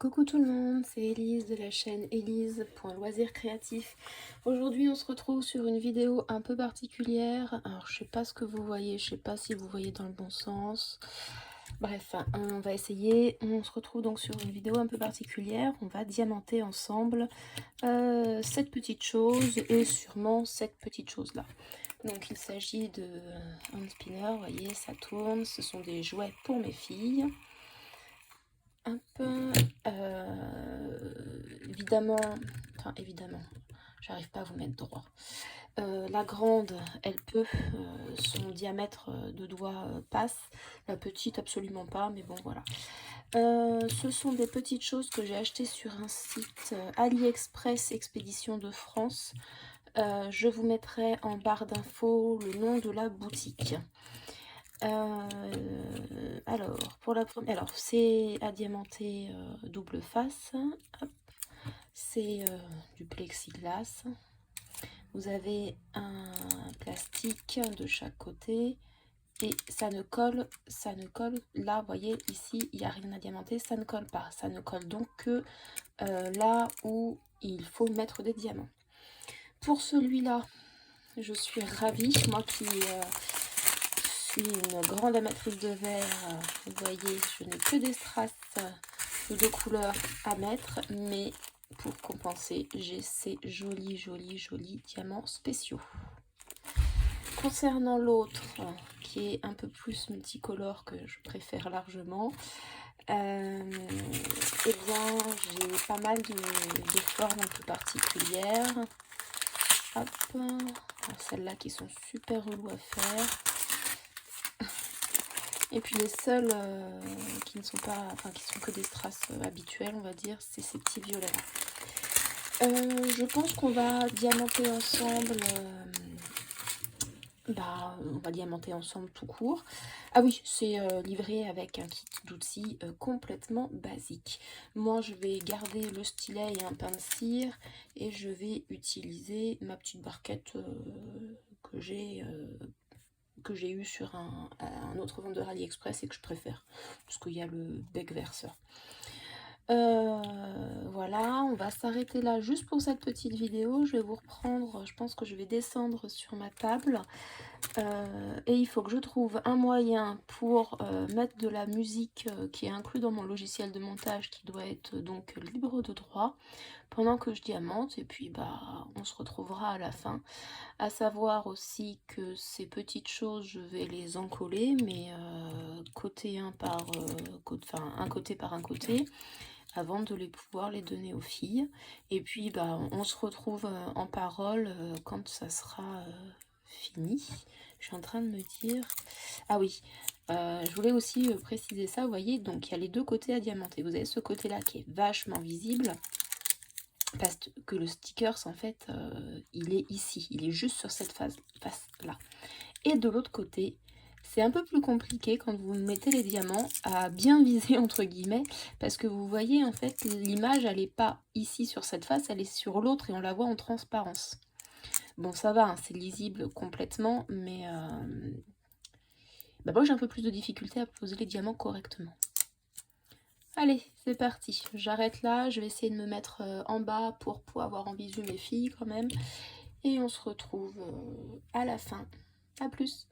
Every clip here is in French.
Coucou tout le monde, c'est Élise de la chaîne Élise.loisirs créatifs. Aujourd'hui on se retrouve sur une vidéo un peu particulière. Alors je sais pas ce que vous voyez, je sais pas si vous voyez dans le bon sens. Bref, on va essayer. On se retrouve donc sur une vidéo un peu particulière. On va diamanter ensemble cette petite chose et sûrement cette petite chose là. Donc il s'agit de hand spinner, vous voyez ça tourne, ce sont des jouets pour mes filles. Un peu évidemment, j'arrive pas à vous mettre droit. La grande, elle peut, son diamètre de doigt passe, la petite absolument pas, mais bon voilà. Ce sont des petites choses que j'ai achetées sur un site AliExpress Expédition de France. Je vous mettrai en barre d'infos le nom de la boutique. Alors, pour la première, alors c'est à diamanter double face, c'est du plexiglas. Vous avez un plastique de chaque côté et ça ne colle, là, vous voyez, ici, il n'y a rien à diamanter, ça ne colle pas. Ça ne colle donc que là où il faut mettre des diamants. Pour celui-là, je suis ravie, moi qui... une grande amatrice de verre, vous voyez, je n'ai que des strass de couleurs à mettre, mais pour compenser, j'ai ces jolis diamants spéciaux. Concernant l'autre, qui est un peu plus multicolore, que je préfère largement, eh bien, j'ai pas mal de formes un peu particulières. Hop, celles-là qui sont super reloues à faire. Et puis les seuls qui ne sont pas, enfin qui sont que des strass habituels, on va dire, c'est ces petits violets là. Je pense qu'on va diamanter ensemble, on va diamanter ensemble tout court. Ah oui, c'est livré avec un kit d'outils complètement basique. Moi je vais garder le stylet et un pain de cire et je vais utiliser ma petite barquette que j'ai eu sur un autre vendeur AliExpress et que je préfère parce qu'il y a le bec verseur. Voilà, on va s'arrêter là juste pour cette petite vidéo. Je vais vous reprendre, je pense que je vais descendre sur ma table et il faut que je trouve un moyen pour mettre de la musique qui est inclus dans mon logiciel de montage, qui doit être donc libre de droit, pendant que je diamante. Et puis on se retrouvera à la fin. À savoir aussi que ces petites choses, je vais les encoller, mais côté un côté par un côté, avant de pouvoir les donner aux filles. Et puis on se retrouve en parole quand ça sera fini. Je suis en train de me dire... Ah oui, je voulais aussi préciser ça, vous voyez, donc il y a les deux côtés à diamanter. Vous avez ce côté-là qui est vachement visible, parce que le stickers, en fait, il est ici. Il est juste sur cette face-là. Et de l'autre côté, c'est un peu plus compliqué quand vous mettez les diamants à bien viser, entre guillemets, parce que vous voyez, en fait, l'image, elle n'est pas ici sur cette face, elle est sur l'autre et on la voit en transparence. Bon, ça va, hein, c'est lisible complètement, mais moi, j'ai un peu plus de difficulté à poser les diamants correctement. Allez, c'est parti. J'arrête là, je vais essayer de me mettre en bas pour pouvoir avoir en visu mes filles quand même. Et on se retrouve à la fin. À plus.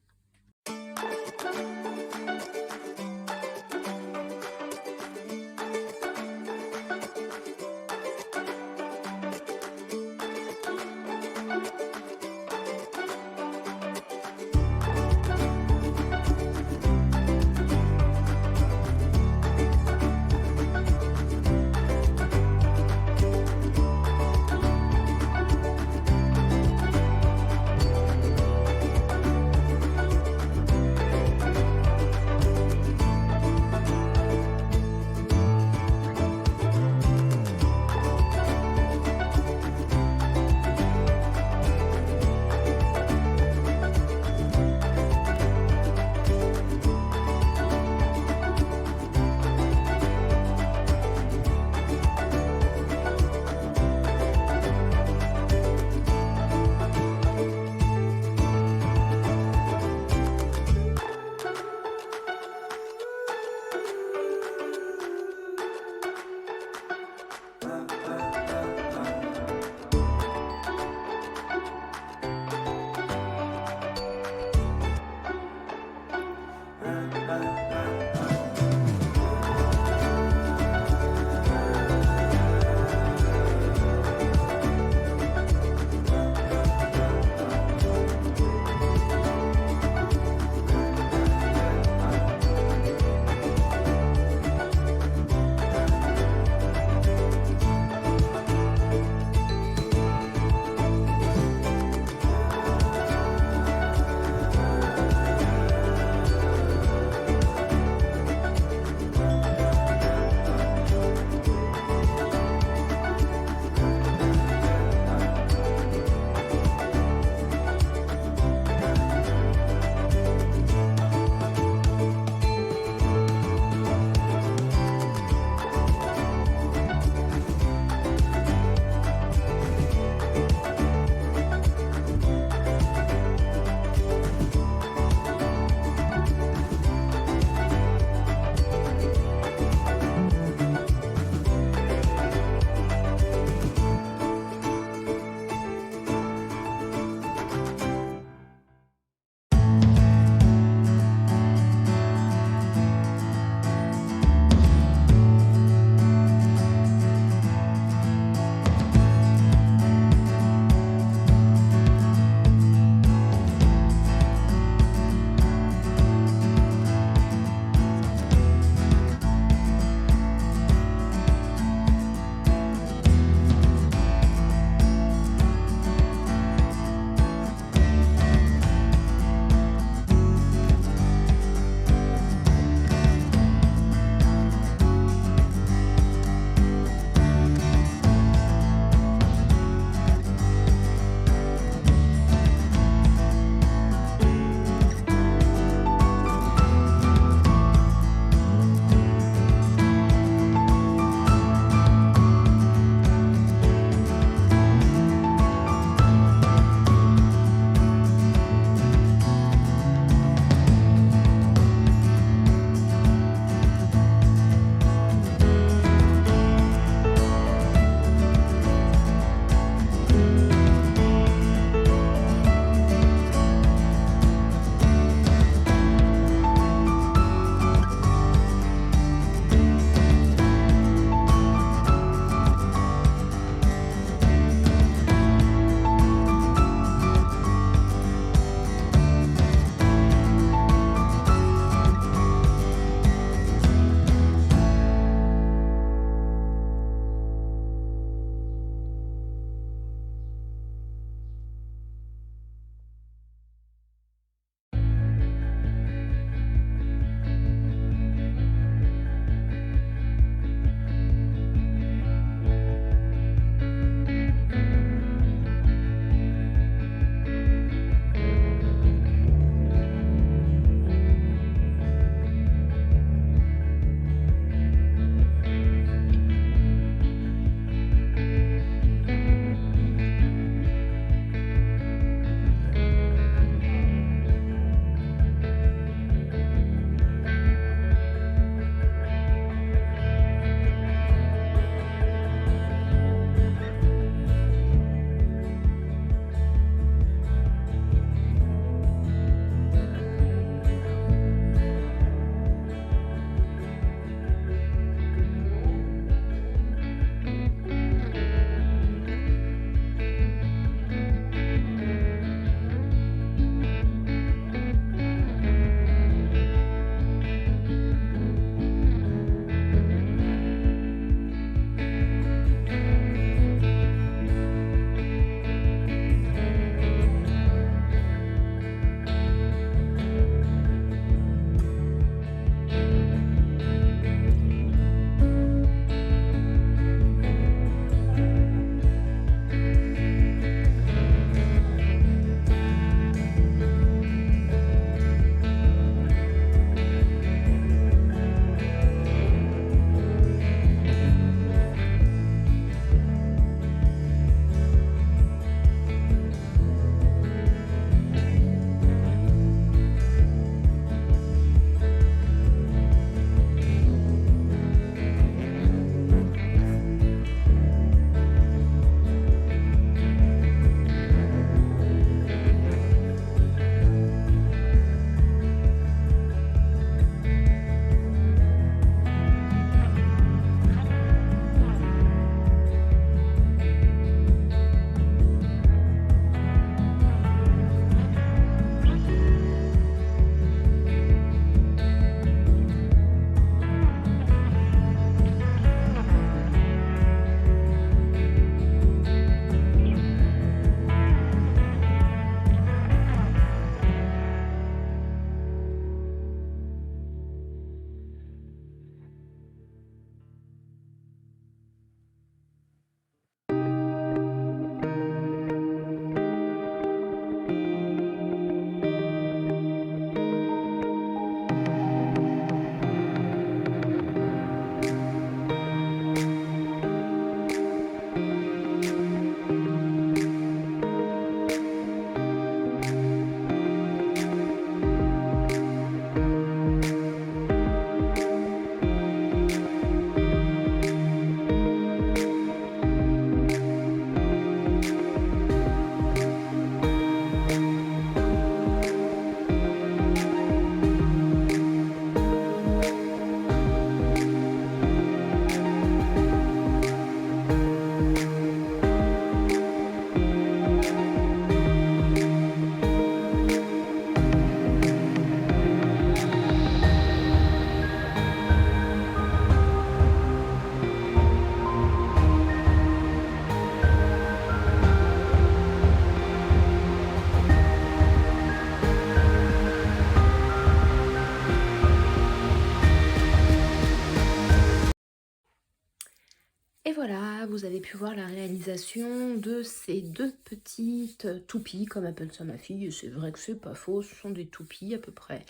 voilà, vous avez pu voir la réalisation de ces deux petites toupies, comme appelle ça ma fille, et c'est vrai que c'est pas faux, ce sont des toupies à peu près.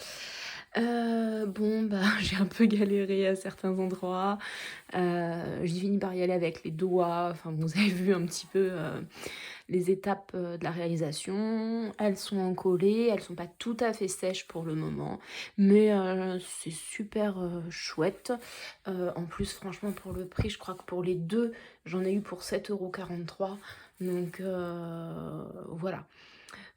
Bon, bah, j'ai un peu galéré à certains endroits. J'ai fini par y aller avec les doigts. Enfin, vous avez vu un petit peu les étapes de la réalisation. Elles sont encollées, elles sont pas tout à fait sèches pour le moment, mais c'est super chouette. En plus, franchement, pour le prix, je crois que pour les deux, j'en ai eu pour 7,43 €. Donc voilà.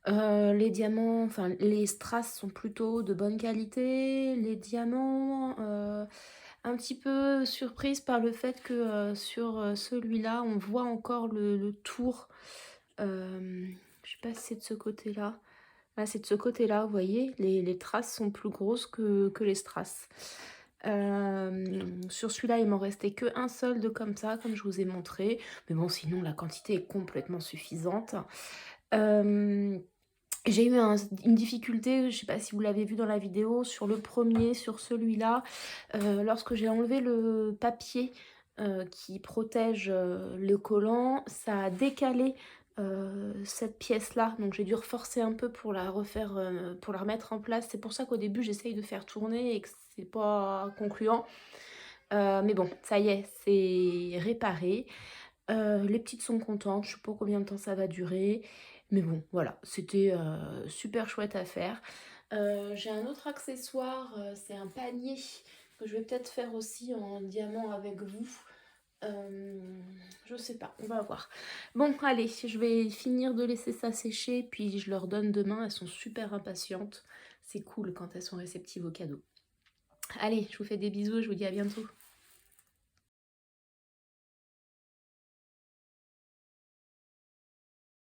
Les diamants, enfin les strass sont plutôt de bonne qualité. Les diamants, un petit peu surprise par le fait que, sur, celui-là, on voit encore le tour. Je sais pas si c'est de ce côté-là. Ah, c'est de ce côté-là, vous voyez? Les traces sont plus grosses que les strass. Sur celui-là, il m'en restait qu'un seul de comme ça, comme je vous ai montré. Mais bon, sinon la quantité est complètement suffisante. Hem j'ai eu une difficulté, je sais pas si vous l'avez vu dans la vidéo, sur le premier, sur celui-là, lorsque j'ai enlevé le papier, qui protège, le collant, ça a décalé, cette pièce-là, donc j'ai dû reforcer un peu pour la refaire, pour la remettre en place. C'est pour ça qu'au début, j'essaye de faire tourner et que c'est pas concluant. Mais bon, ça y est, c'est réparé. Les petites sont contentes, je sais pas combien de temps ça va durer, mais bon, voilà, c'était, super chouette à faire. J'ai un autre accessoire, c'est un panier que je vais peut-être faire aussi en diamant avec vous. Je sais pas, on va voir. Bon, allez, je vais finir de laisser ça sécher, puis je leur donne demain. Elles sont super impatientes. C'est cool quand elles sont réceptives aux cadeaux. Allez, je vous fais des bisous, je vous dis à bientôt.